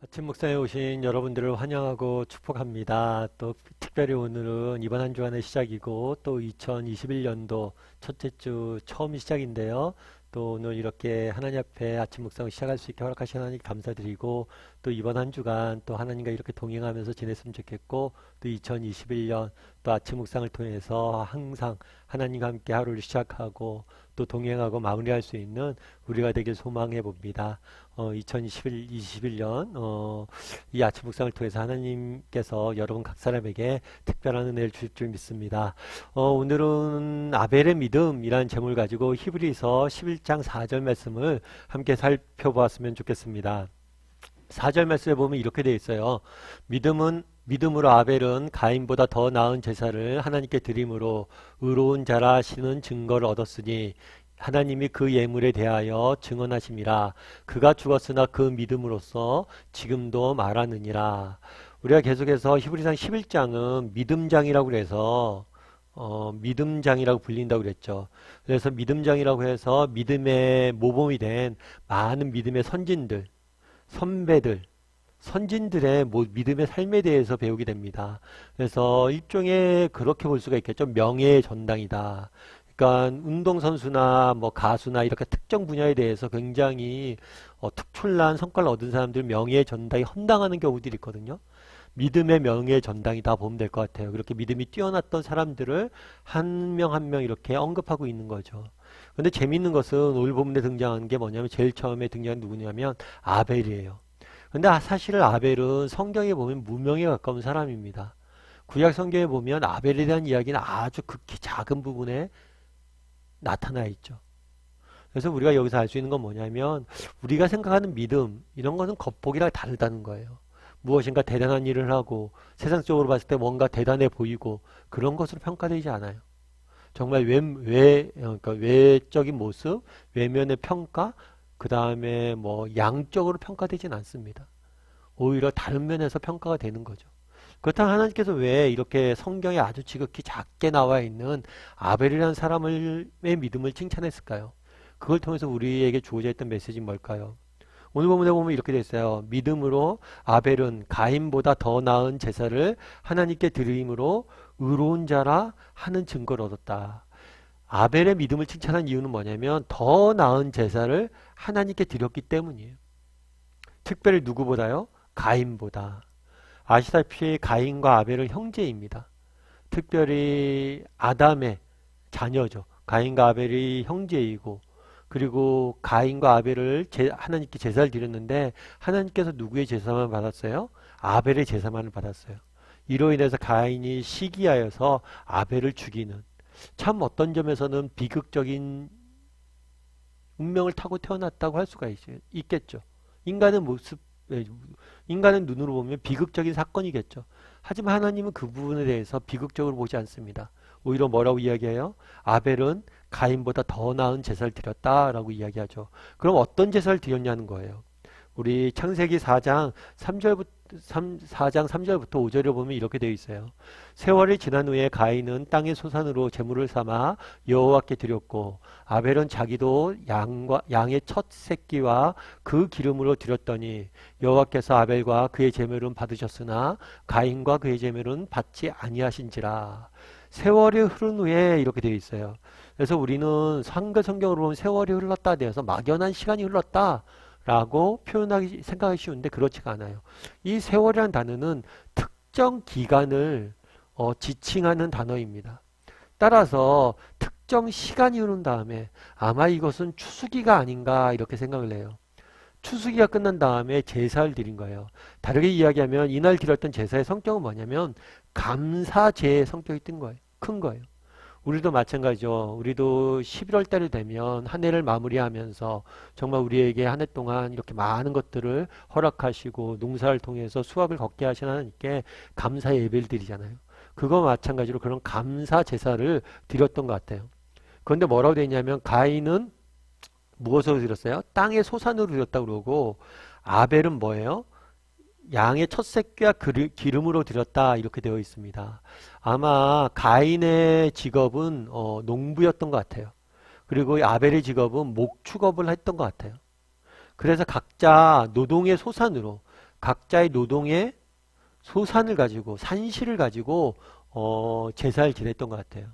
아침 묵상에 오신 여러분들을 환영하고 축복합니다. 또 특별히 오늘은 이번 한 주간의 시작이고 또 2021년도 첫째 주 처음 시작인데요. 또 오늘 이렇게 하나님 앞에 아침 묵상을 시작할 수 있게 허락하신 하나님 감사드리고 또 이번 한 주간 또 하나님과 이렇게 동행하면서 지냈으면 좋겠고 또 2021년 또 아침 묵상을 통해서 항상 하나님과 함께 하루를 시작하고 또 동행하고 마무리할 수 있는 우리가 되길 소망해 봅니다. 2021년 이 아침 묵상을 통해서 하나님께서 여러분 각 사람에게 특별한 은혜를 주실 줄 믿습니다. 오늘은 아벨의 믿음이라는 제목을 가지고 히브리서 11장 4절 말씀을 함께 살펴보았으면 좋겠습니다. 4절 말씀에 보면 이렇게 되어 있어요. 믿음으로 아벨은 가인보다 더 나은 제사를 하나님께 드림으로 의로운 자라 하시는 증거를 얻었으니 하나님이 그 예물에 대하여 증언하심이라. 그가 죽었으나 그 믿음으로써 지금도 말하느니라. 우리가 계속해서 히브리상 11장은 믿음장이라고 그래서 믿음장이라고 불린다고 그랬죠. 그래서 믿음장이라고 해서 믿음의 모범이 된 많은 믿음의 선진들, 선배들, 선진들의 믿음의 삶에 대해서 배우게 됩니다. 그래서 일종의 그렇게 볼 수가 있겠죠. 명예의 전당이다. 그러니까 운동선수나 뭐 가수나 이렇게 특정 분야에 대해서 굉장히 특출난 성과를 얻은 사람들 명예의 전당이 헌당하는 경우들이 있거든요. 믿음의 명예의 전당이다 보면 될 것 같아요. 그렇게 믿음이 뛰어났던 사람들을 한 명 한 명 이렇게 언급하고 있는 거죠. 근데 재밌는 것은 오늘 본문에 등장하는 게 뭐냐면 제일 처음에 등장한 누구냐면 아벨이에요. 근데 사실 아벨은 성경에 보면 무명에 가까운 사람입니다. 구약 성경에 보면 아벨에 대한 이야기는 아주 극히 작은 부분에 나타나 있죠. 그래서 우리가 여기서 알 수 있는 건 뭐냐면 우리가 생각하는 믿음 이런 것은 겉보기랑 다르다는 거예요. 무엇인가 대단한 일을 하고 세상적으로 봤을 때 뭔가 대단해 보이고 그런 것으로 평가되지 않아요. 정말 그러니까 외적인 모습, 외면의 평가, 그 다음에 뭐 양적으로 평가되진 않습니다. 오히려 다른 면에서 평가가 되는 거죠. 그렇다면 하나님께서 왜 이렇게 성경에 아주 지극히 작게 나와 있는 아벨이라는 사람의 믿음을 칭찬했을까요? 그걸 통해서 우리에게 주어져 있던 메시지는 뭘까요? 오늘 본문에 보면 이렇게 돼 있어요. 믿음으로 아벨은 가인보다 더 나은 제사를 하나님께 드림으로 의로운 자라 하는 증거를 얻었다. 아벨의 믿음을 칭찬한 이유는 뭐냐면 더 나은 제사를 하나님께 드렸기 때문이에요. 특별히 누구보다요? 가인보다. 아시다시피 가인과 아벨은 형제입니다. 특별히 아담의 자녀죠. 가인과 아벨이 형제이고 그리고 가인과 아벨을 하나님께 제사를 드렸는데 하나님께서 누구의 제사만 받았어요? 아벨의 제사만을 받았어요. 이로 인해서 가인이 시기하여서 아벨을 죽이는 참 어떤 점에서는 비극적인 운명을 타고 태어났다고 할 수가 있겠죠. 인간의 모습, 인간의 눈으로 보면 비극적인 사건이겠죠. 하지만 하나님은 그 부분에 대해서 비극적으로 보지 않습니다. 오히려 뭐라고 이야기해요? 아벨은 가인보다 더 나은 제사를 드렸다라고 이야기하죠. 그럼 어떤 제사를 드렸냐는 거예요. 우리 창세기 4장 3절부터 5절에 보면 이렇게 되어 있어요. 세월이 지난 후에 가인은 땅의 소산으로 제물을 삼아 여호와께 드렸고 아벨은 자기도 양의 첫 새끼와 그 기름으로 드렸더니 여호와께서 아벨과 그의 제물은 받으셨으나 가인과 그의 제물은 받지 아니하신지라. 세월이 흐른 후에 이렇게 되어 있어요. 그래서 우리는 한글 성경으로 보면 세월이 흘렀다 되어서 막연한 시간이 흘렀다 라고 생각하기 쉬운데 그렇지가 않아요. 이 세월이라는 단어는 특정 기간을 지칭하는 단어입니다. 따라서 특정 시간이 흐른 다음에 아마 이것은 추수기가 아닌가 이렇게 생각을 해요. 추수기가 끝난 다음에 제사를 드린 거예요. 다르게 이야기하면 이날 드렸던 제사의 성격은 뭐냐면 감사제의 성격이 큰 거예요. 우리도 마찬가지죠. 우리도 11월 달이 되면 한 해를 마무리하면서 정말 우리에게 한 해 동안 이렇게 많은 것들을 허락하시고 농사를 통해서 수확을 걷게 하신 하나님께 감사 예배를 드리잖아요. 그거 마찬가지로 그런 감사 제사를 드렸던 것 같아요. 그런데 뭐라고 되어 있냐면 가인은 무엇으로 드렸어요? 땅의 소산으로 드렸다고 그러고 아벨은 뭐예요? 양의 첫 새끼와 기름으로 드렸다 이렇게 되어 있습니다. 아마 가인의 직업은 농부였던 것 같아요. 그리고 아벨의 직업은 목축업을 했던 것 같아요. 그래서 각자 노동의 소산으로 각자의 노동의 소산을 가지고 산실을 가지고 제사를 지냈던 것 같아요.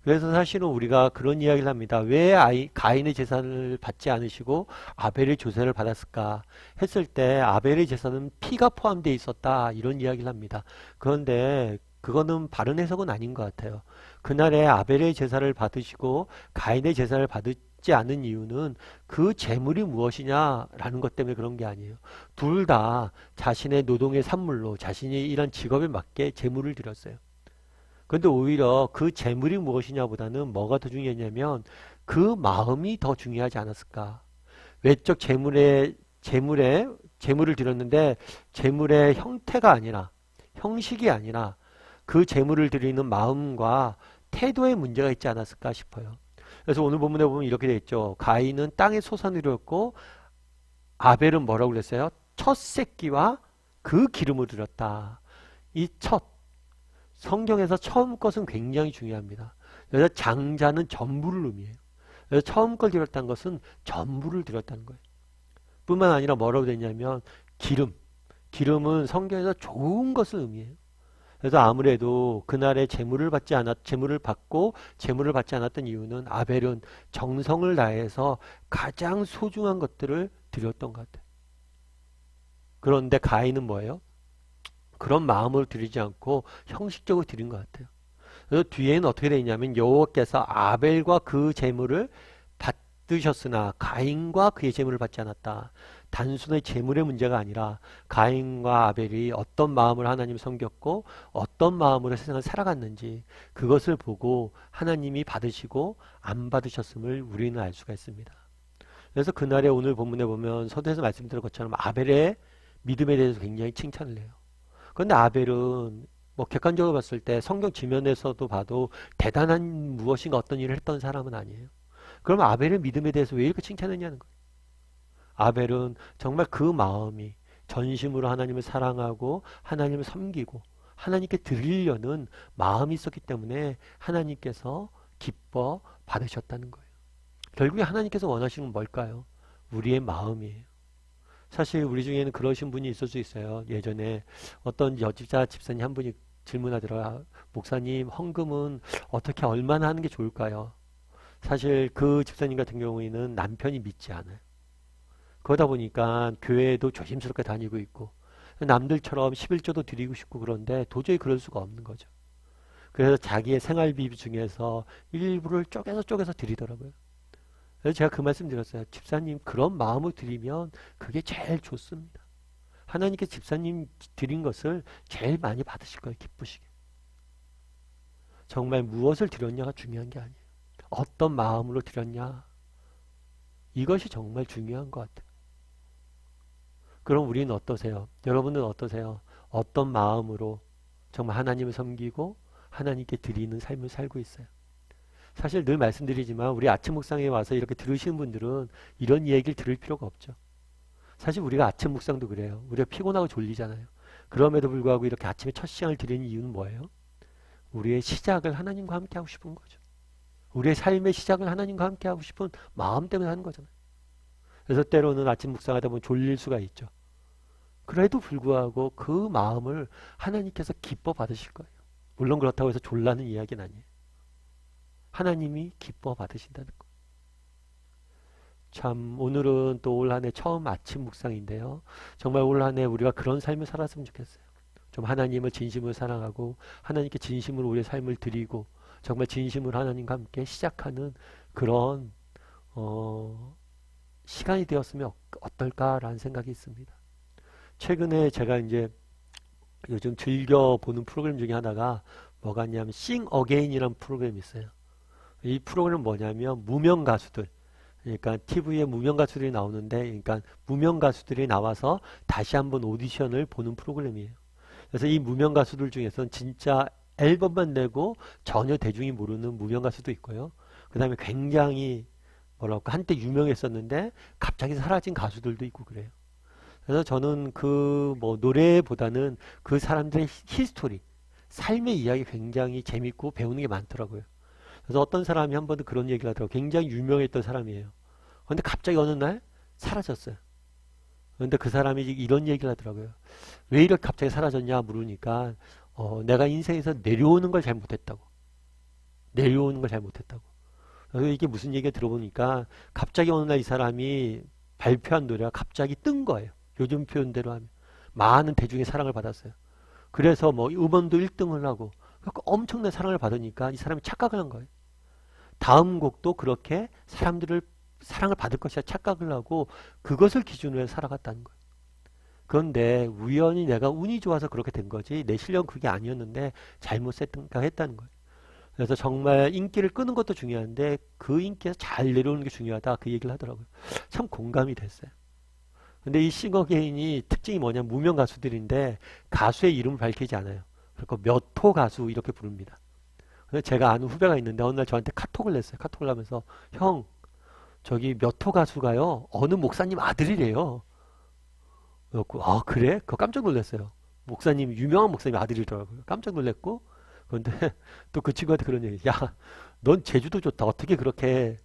그래서 사실은 우리가 그런 이야기를 합니다. 왜 가인의 제사를 받지 않으시고 아벨의 제사를 받았을까 했을 때 아벨의 제사는 피가 포함되어 있었다 이런 이야기를 합니다. 그런데 그거는 바른 해석은 아닌 것 같아요. 그날에 아벨의 제사를 받으시고 가인의 제사를 받지 않은 이유는 그 제물이 무엇이냐라는 것 때문에 그런 게 아니에요. 둘 다 자신의 노동의 산물로 자신이 일한 직업에 맞게 제물을 드렸어요. 그런데 오히려 그 재물이 무엇이냐보다는 뭐가 더 중요했냐면 그 마음이 더 중요하지 않았을까. 외적 재물을 드렸는데 재물의 형태가 아니라 형식이 아니라 그 재물을 드리는 마음과 태도에 문제가 있지 않았을까 싶어요. 그래서 오늘 본문에 보면 이렇게 되어 있죠. 가인은 땅의 소산을 드렸고 아벨은 뭐라고 그랬어요? 첫 새끼와 그 기름을 드렸다. 이 첫 성경에서 처음 것은 굉장히 중요합니다. 그래서 장자는 전부를 의미해요. 그래서 처음 걸 드렸다는 것은 전부를 드렸다는 거예요. 뿐만 아니라 뭐라고 되냐면 기름은 성경에서 좋은 것을 의미해요. 그래서 아무래도 그날에 제물을 받지 않았던 이유는 아벨은 정성을 다해서 가장 소중한 것들을 드렸던 것 같아요. 그런데 가인은 뭐예요? 그런 마음으로 드리지 않고 형식적으로 드린 것 같아요. 그래서 뒤에는 어떻게 되어 있냐면 여호와께서 아벨과 그 제물을 받으셨으나 가인과 그의 제물을 받지 않았다. 단순히 제물의 문제가 아니라 가인과 아벨이 어떤 마음으로 하나님을 섬겼고 어떤 마음으로 세상을 살아갔는지 그것을 보고 하나님이 받으시고 안 받으셨음을 우리는 알 수가 있습니다. 그래서 그날에 오늘 본문에 보면 서두에서 말씀드린 것처럼 아벨의 믿음에 대해서 굉장히 칭찬을 해요. 그런데 아벨은 뭐 객관적으로 봤을 때 성경 지면에서도 봐도 대단한 무엇인가 어떤 일을 했던 사람은 아니에요. 그럼 아벨의 믿음에 대해서 왜 이렇게 칭찬했냐는 거예요. 아벨은 정말 그 마음이 전심으로 하나님을 사랑하고 하나님을 섬기고 하나님께 드리려는 마음이 있었기 때문에 하나님께서 기뻐 받으셨다는 거예요. 결국에 하나님께서 원하시는 건 뭘까요? 우리의 마음이에요. 사실 우리 중에는 그러신 분이 있을 수 있어요. 예전에 어떤 여집자 집사님 한 분이 질문하더라. 목사님, 헌금은 어떻게 얼마나 하는 게 좋을까요? 사실 그 집사님 같은 경우에는 남편이 믿지 않아요. 그러다 보니까 교회에도 조심스럽게 다니고 있고 남들처럼 11조도 드리고 싶고 그런데 도저히 그럴 수가 없는 거죠. 그래서 자기의 생활비 중에서 일부를 쪼개서 드리더라고요. 그래서 제가 그 말씀 드렸어요. 집사님 그런 마음을 드리면 그게 제일 좋습니다. 하나님께 집사님 드린 것을 제일 많이 받으실 거예요. 기쁘시게. 정말 무엇을 드렸냐가 중요한 게 아니에요. 어떤 마음으로 드렸냐. 이것이 정말 중요한 것 같아요. 그럼 우리는 어떠세요? 여러분은 어떠세요? 어떤 마음으로 정말 하나님을 섬기고 하나님께 드리는 삶을 살고 있어요? 사실 늘 말씀드리지만 우리 아침 묵상에 와서 이렇게 들으시는 분들은 이런 얘기를 들을 필요가 없죠. 사실 우리가 아침 묵상도 그래요. 우리가 피곤하고 졸리잖아요. 그럼에도 불구하고 이렇게 아침에 첫 시간을 드리는 이유는 뭐예요? 우리의 시작을 하나님과 함께 하고 싶은 거죠. 우리의 삶의 시작을 하나님과 함께 하고 싶은 마음 때문에 하는 거잖아요. 그래서 때로는 아침 묵상하다 보면 졸릴 수가 있죠. 그래도 불구하고 그 마음을 하나님께서 기뻐 받으실 거예요. 물론 그렇다고 해서 졸라는 이야기는 아니에요. 하나님이 기뻐 받으신다는 거. 참 오늘은 또 올 한 해 처음 아침 묵상인데요. 정말 올 한 해 우리가 그런 삶을 살았으면 좋겠어요. 좀 하나님을 진심으로 사랑하고 하나님께 진심으로 우리의 삶을 드리고 정말 진심으로 하나님과 함께 시작하는 그런 시간이 되었으면 어떨까라는 생각이 있습니다. 최근에 제가 이제 요즘 즐겨 보는 프로그램 중에 하나가 뭐가 있냐면 Sing Again이라는 프로그램이 있어요. 이 프로그램은 뭐냐면 무명 가수들, 그러니까 TV에 무명 가수들이 나오는데, 그러니까 무명 가수들이 나와서 다시 한번 오디션을 보는 프로그램이에요. 그래서 이 무명 가수들 중에서는 진짜 앨범만 내고 전혀 대중이 모르는 무명 가수도 있고요. 그 다음에 굉장히 뭐랄까 한때 유명했었는데 갑자기 사라진 가수들도 있고 그래요. 그래서 저는 그 뭐 노래보다는 그 사람들의 히스토리, 삶의 이야기 굉장히 재밌고 배우는 게 많더라고요. 그래서 어떤 사람이 한 번도 그런 얘기를 하더라고요. 굉장히 유명했던 사람이에요. 그런데 갑자기 어느 날 사라졌어요. 그런데 그 사람이 이런 얘기를 하더라고요. 왜 이렇게 갑자기 사라졌냐 물으니까 내가 인생에서 내려오는 걸 잘못했다고. 내려오는 걸 잘못했다고. 그래서 이게 무슨 얘기가 들어보니까 갑자기 어느 날 이 사람이 발표한 노래가 갑자기 뜬 거예요. 요즘 표현대로 하면. 많은 대중의 사랑을 받았어요. 그래서 뭐 음원도 1등을 하고 엄청난 사랑을 받으니까 이 사람이 착각을 한 거예요. 다음 곡도 그렇게 사람들을 사랑을 받을 것이라 착각을 하고 그것을 기준으로 해서 살아갔다는 거예요. 그런데 우연히 내가 운이 좋아서 그렇게 된 거지 내 실력은 그게 아니었는데 잘못 생각했다는 거예요. 그래서 정말 인기를 끄는 것도 중요한데 그 인기에서 잘 내려오는 게 중요하다 그 얘기를 하더라고요. 참 공감이 됐어요. 근데 이 싱어게인이 특징이 뭐냐 무명 가수들인데 가수의 이름을 밝히지 않아요. 그리고 몇 호 가수 이렇게 부릅니다. 그래서 제가 아는 후배가 있는데 어느 날 저한테 카톡을 냈어요. 카톡을 하면서 형 저기 몇 호 가수가요 어느 목사님 아들이래요. 그래갖고 아 그래? 그거 깜짝 놀랐어요. 목사님 유명한 목사님 아들이더라고요. 깜짝 놀랐고 그런데 또 그 친구한테 그런 얘기 야 넌 제주도 좋다 어떻게 그렇게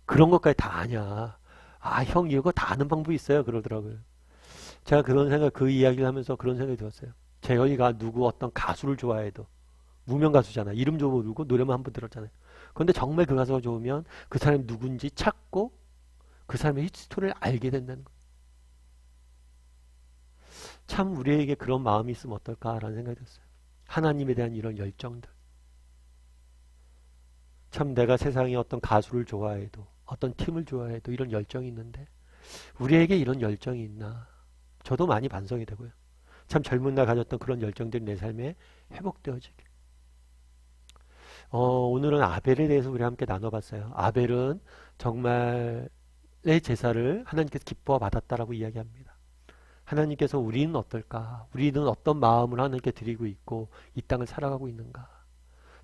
그런 것까지 다 아냐. 아 형 이거 다 아는 방법이 있어요 그러더라고요. 제가 그런 생각 그 이야기를 하면서 그런 생각이 들었어요. 재현이가 누구 어떤 가수를 좋아해도 무명 가수잖아. 이름도 모르고 노래만 한 번 들었잖아요. 그런데 정말 그 가수가 좋으면 그 사람이 누군지 찾고 그 사람의 히스토리를 알게 된다는 거예요. 참 우리에게 그런 마음이 있으면 어떨까라는 생각이 들었어요. 하나님에 대한 이런 열정들. 참 내가 세상에 어떤 가수를 좋아해도 어떤 팀을 좋아해도 이런 열정이 있는데 우리에게 이런 열정이 있나? 저도 많이 반성이 되고요. 참 젊은 날 가졌던 그런 열정들이 내 삶에 회복되어지길. 오늘은 아벨에 대해서 우리 함께 나눠봤어요. 아벨은 정말 내 제사를 하나님께서 기뻐 받았다라고 이야기합니다. 하나님께서 우리는 어떨까? 우리는 어떤 마음을 하나님께 드리고 있고 이 땅을 살아가고 있는가?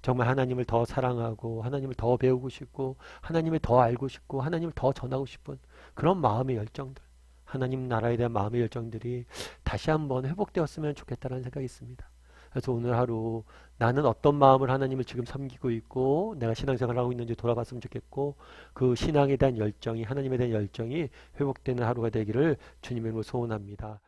정말 하나님을 더 사랑하고 하나님을 더 배우고 싶고 하나님을 더 알고 싶고 하나님을 더 전하고 싶은 그런 마음의 열정들 하나님 나라에 대한 마음의 열정들이 다시 한번 회복되었으면 좋겠다는 생각이 있습니다. 그래서 오늘 하루 나는 어떤 마음을 하나님을 지금 섬기고 있고 내가 신앙생활을 하고 있는지 돌아봤으면 좋겠고 그 신앙에 대한 열정이 하나님에 대한 열정이 회복되는 하루가 되기를 주님의 이름으로 소원합니다.